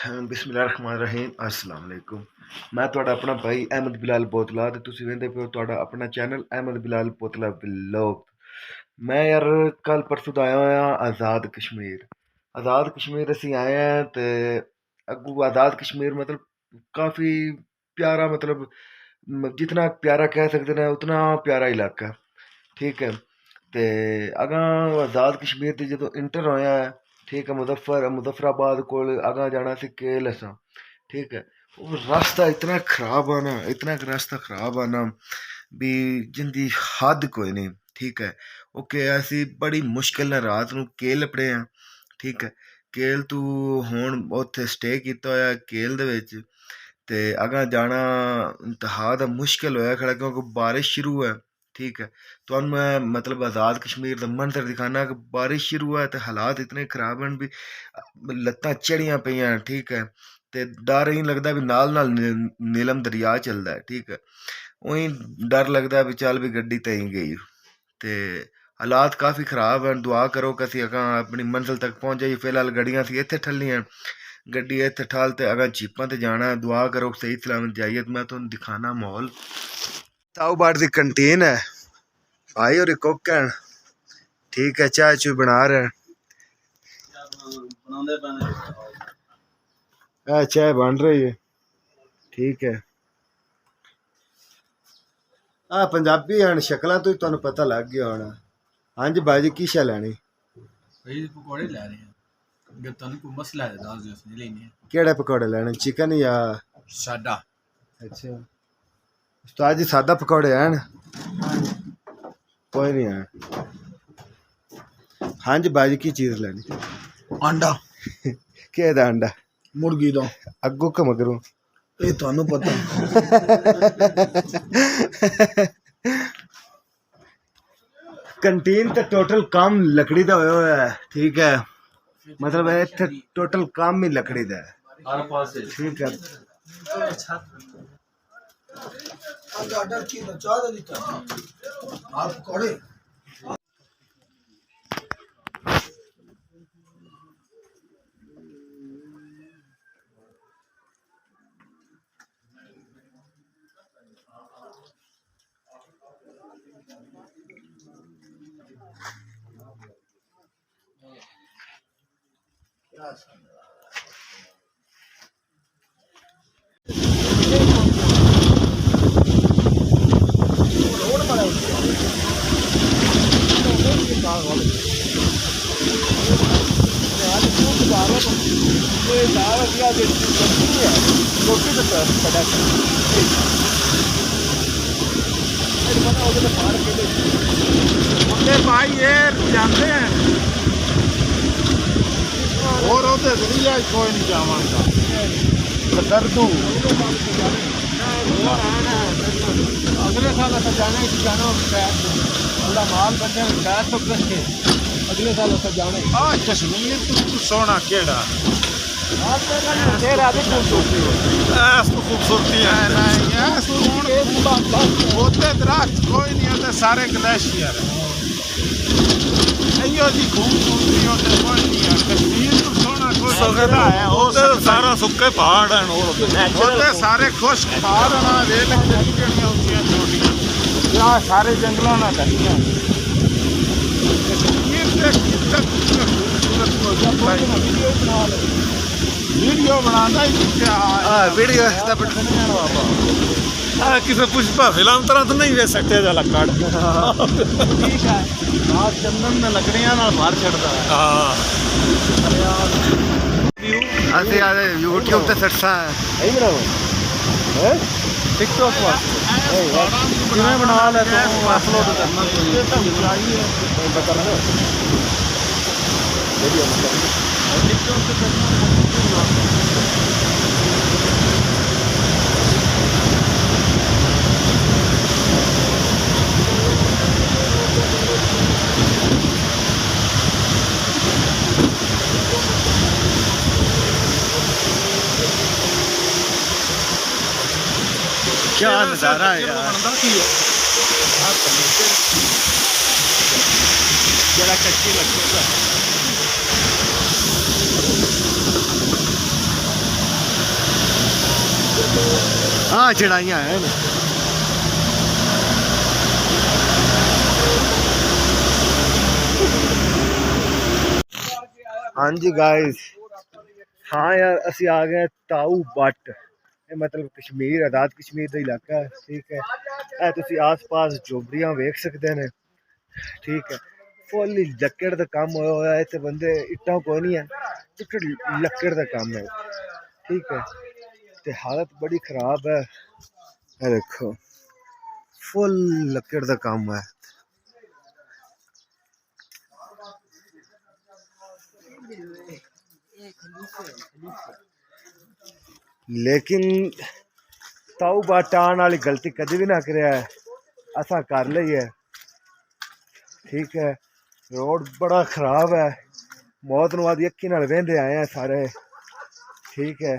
ਬਿਸਮਿਲ੍ਲਾਹਿਰਰਹਿਮਾनिर्रहीम अस्सलाम वालेकुम। मैं ਤੁਹਾਡਾ ਆਪਣਾ ਭਾਈ ਅਹਿਮਦ ਬਿਲਾਲ ਬੋਤਲਾ ਤੇ ਤੁਸੀਂ ਵੇਖਦੇ ਪਏ ਹੋ ਤੁਹਾਡਾ ਆਪਣਾ ਚੈਨਲ ਅਹਿਮਦ ਬਿਲਾਲ ਬੋਤਲਾ ਵਲੌਗ। ਮੈਂ ਯਾਰ ਕੱਲ ਪਰਸੋਂ ਦਾ ਆਇਆ ਹੋਇਆ ਆਜ਼ਾਦ ਕਸ਼ਮੀਰ ਅਸੀਂ ਆਏ ਹਾਂ ਤੇ ਅੱਗੂ आज़ाद कश्मीर मतलब काफ़ी प्यारा मतलब जितना प्यारा कह सकते हैं उतना प्यारा इलाका ठीक है। तो अगां आज़ाद कश्मीर की जो इंटर होया है ठीक है मुजफ्फराबाद को अगां जाना सी केल असां ठीक है। वो रास्ता इतना खराब आना इतना रास्ता खराब आना भी जिंदी हद कोई नहीं ठीक है। ओके असी बड़ी मुश्किल नाल रात नूं केल लपड़े हैं ठीक है। केल तू हुण उत्थे स्टे कीता होया केल दे विच ते अगां जाना इंतहा दा मुश्किल होया खड़ा क्योंकि बारिश शुरू है ठीक है। तो मैं मतलब आज़ाद कश्मीर का मंजर दिखाना कि बारिश शुरू है तो हालात इतने खराब हैं भी लत्तां चढ़ियां पईयां ठीक है। तो डर ही लगता भी नाल नीलम दरिया चलता है ठीक है। उही डर लगता भी चल भी गड्डी तई गई तो हालात काफ़ी ख़राब हैं। दुआ करो कि असीं अगां अपनी मंजिल तक पहुँच जाइए। फिलहाल गड्डियां असीं इत्थे ठल्लियां गड्डी इत्थे ठल ते अगर जीपां ते जाना है दुआ करो सही सलामत जाइए। तो मैं तुहानूं दिखाना माहौल ताऊ बाट दी कंटीन है भाई और कुक हैं ठीक है। चाय चूय बना रहे हैं चाय बन रही है ठीक है। पंजाबी हैं शक्लां तो ही तुहानूं पता लग गया होना। हाँ जी भाई जी की शै लैनी भाई पकौड़े लै रहे हैं अगर तुहानूं कोई मसला है दस दिओ असीं लेने केड़े पकौड़े लैने चिकन या सादा अच्छा उस्ताद जी सादा पकौड़े हैं कोई नहीं है। हाँ जी भाई जी की चीज़ लैनी आंडा के दा अंडा मुर्गी दा अग्गों के मगरों ये तुहानूं पता कंटीन तो टोटल काम लकड़ी का होया है ठीक है। मतलब इत्थे टोटल काम ही लकड़ी का है हर पासे ठीक है। आर्डर की चाह दे दिता आप पकौड़े भाई ये जानते हैं और होते जरिया कोई नहीं जावांगा दर्दू अगले साल अस जाने जाना अल्लाह माल बंदे शायद तो रखे अगले साल अस जाने कश्मीर तू सोना केड़ा खूबसूरती है होते दरख्त कोई नहीं होते सारे ग्लेशियर जी खूबसूरती होते कोई नहीं है कश्मीर तो सोना कोई है सारा सुक्के पहाड़ हैं होते सारे खुश्क पहाड़ ना रेल छोटियां सारे जंगलों ना करियां वीडियो बनाना ही वीडियो किसी पुष्पा फिल्म तरह तो नहीं दे सकते जला काट ठीक है आज चंदन ने लकड़ियां नाल मार छड़दा है हाँ ਅਸੀਂ ਆ YouTube ਤੇ ਸਰਸਾ नहीं बनाओ है टिकटॉक पर किवें बना ले तो अपलोड करना चाहिए बता रहे वीडियो टिकटॉक पे करना क्या नज़ारा है यार जरा कच्ची लगता है हाँ चढ़ाइयाँ हैं ना। हाँ जी गाइस, हाँ यार असी आ गए ताऊ बट, मतलब कश्मीर आज़ाद कश्मीर का इलाका है। ठीक है, ए तुसी आस पास झोपड़ियां वेख सकते हैं। ठीक है, फुल लक्कड़ का काम होया है, इतने बंदे इट्टा कोई नहीं है, सिर्फ लक्कड़ का काम है। ठीक है, ते हालत बड़ी खराब है, ये देखो फुल लक्कड़ का काम है। लेकिन ताऊ बाट आने वाली गलती कभी भी ना करे, असा कर ली है। ठीक है, रोड बड़ा खराब है, मौत नू आदि अखी नाल वेंदे आए हैं सारे। ठीक है,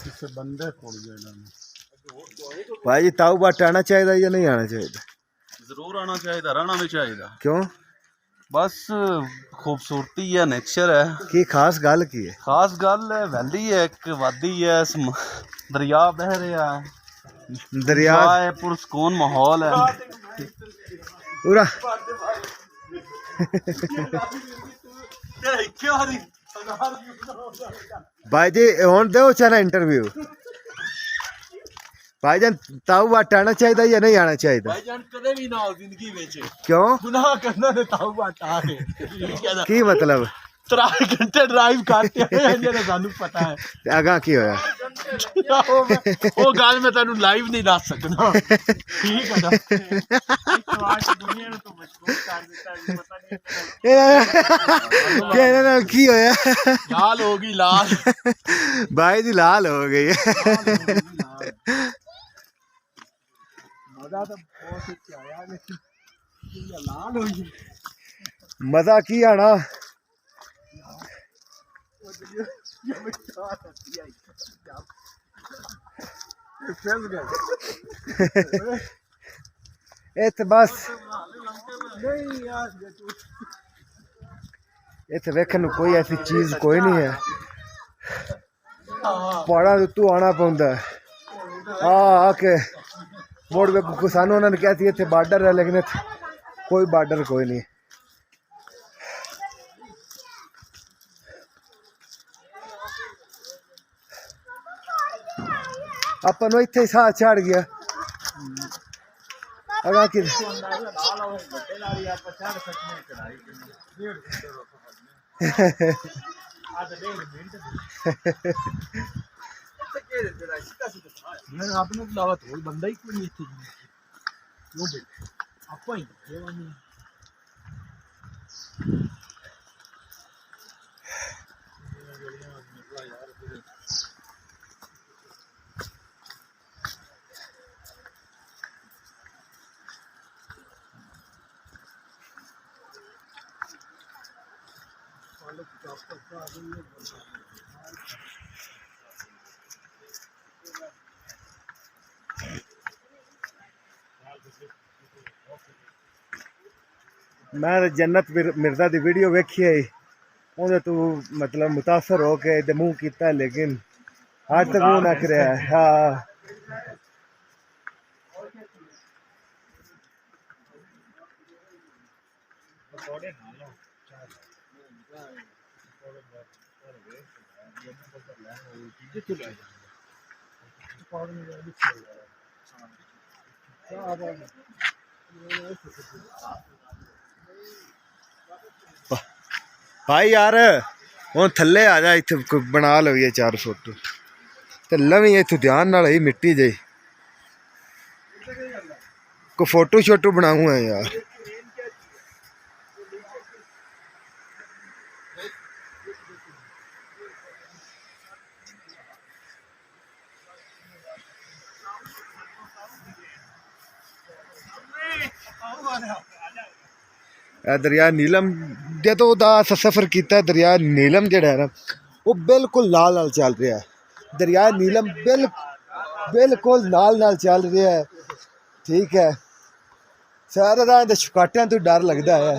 इससे बंदे खोल गए भाई जी ताऊ बाट आना चाहिए या नहीं आना चाहिए? जरूर आना चाहिए, रहना भी चाहिए। क्यों? बस खूबसूरती है, नेचर है। की खास गल की है? खास गल है वैली है, एक वादी है, दरिया बह रहा है, दरिया है, पुरसकून माहौल है पूरा। भाई जी हुण दो चला इंटरव्यू। भाईजान ताऊ बाट आना चाहिए या नहीं आना चाहिए? भाईजान कदे भी ना हो जिंदगी में। क्यों? गुनाह करना ने ताऊ बाट आ के की मतलब 3 घंटे ड्राइव करते हैं जेने सानू पता है। अगा की होया? वो गल मैं तेनू लाइव नहीं दस सकना। ठीक है ना, दुनिया ने तो मजबूर कर दिता है, पता नहीं कहने नाल की होया? लाल होगी लाल। भाई जी लाल हो गई है। मजा तो बहुत आया, लेकिन लाल हो गई। मजा की आना। इत्थे बस इत्थे वेखन नूं कोई ऐसी चीज कोई नहीं है, पहाड़ा दे उत्तों आना पौंदा है। आके मोड़ वेखो, सानू उन्होंने कहा थी इत्थे बार्डर है, लेकिन इत्थे कोई बार्डर कोई नहीं। अपन इत्थे ही साह चढ़ गया। अगा कि आपने दावत हो बंदा ही कोई नहीं थी। क्यों भाई आपा ही देवानी। मैं जन्नत मिर्जा की वीडियो वेखी है, उन्हें तू मतलब मुतासर हो के मुँह किया, लेकिन आज तक मुँह ना करे। हाँ भाई यार हूँ थले आ जा, इतने बना लवीए 4 फोटो तो लवी इतों ध्यान नाल ही मिट्टी जी को फोटो शोटो बनाऊँ है यार। दरिया नीलम जो सफ़र किया, दरिया नीलम जड़ा है ना वो बिल्कुल नाल नाल चल रहा है। दरिया नीलम बिल्कुल नाल नाल चल रहा है। ठीक है सारा रात छकाटियां तो डर लगता है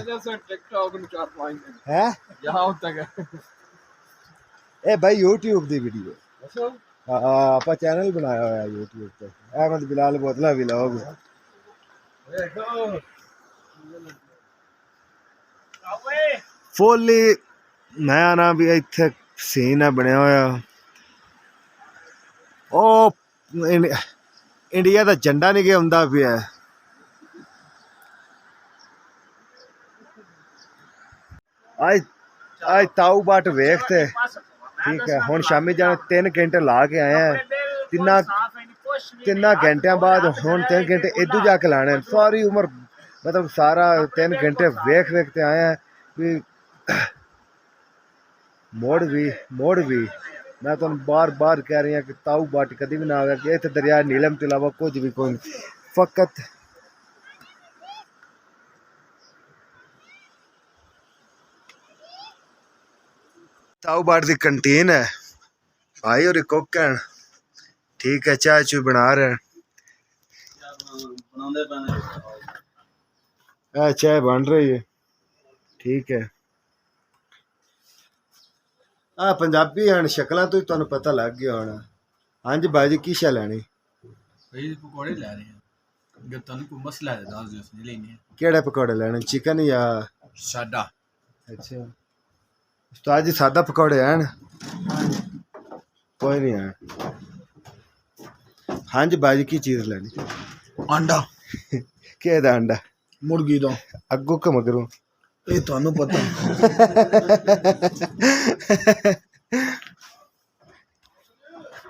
टिकटॉक ਨੂੰ ਚਾਰ ਪਾएंगे हैं यहाँ तक ए भाई यूट्यूब दी वीडियो अच्छा आप चैनल बनाया हुआ है यूट्यूब पे अहमद बिलाल बोतला व्लॉग फुल्ली मैं आना भी इत्थे सीन है बनया होया ओ इंडिया दा झंडा नहीं के आंदा पिया आज आज ताऊ बाट वेखते ठीक है हुण शामी जाने 3 घंटे ला के आए हैं तिना घंटिया बाद हुण 3 घंटे इधू जाके लाने सारी उम्र मतलब सारा 3 घंटे वेख के आए हैं भी मोड़ भी मैं तो बार बार कह रही हूँ कि ताऊ बाट कभी भी ना आया कि इतने दरिया नीलम के अलावा कुछ भी कोई नहीं फकत ताऊ बाट की कंटीन है भाई और कुक है ठीक है चाय चू बना रहे हैं चाय बन रही है ठीक है आ पंजाबी हैं शक्ल तो तुहानू पता लग गया होना हाँ जी भाई जी की शा लैनी भाई पकौड़े ले रहे हैं अगर तुहानू कोई मसला है दस दिवस नहीं लेने केड़े पकौड़े लेने चिकन या सादा अच्छा उस्ताद जी सादा पकौड़े हैं कोई नहीं है हाँ जी भाई जी की चीज़ लेनी अंडा के दा अंडा मुर्गी दा अगू के मगरू ये तुहानू पता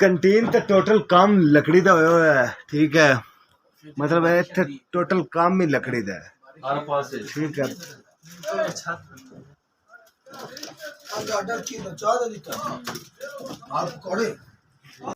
कंटीन तो टोटल काम लकड़ी दा होया होया है ठीक है मतलब इत्थे टोटल काम ही लकड़ी दा है हर पास ठीक है ऑर्डर की चाह देता आप पकौड़े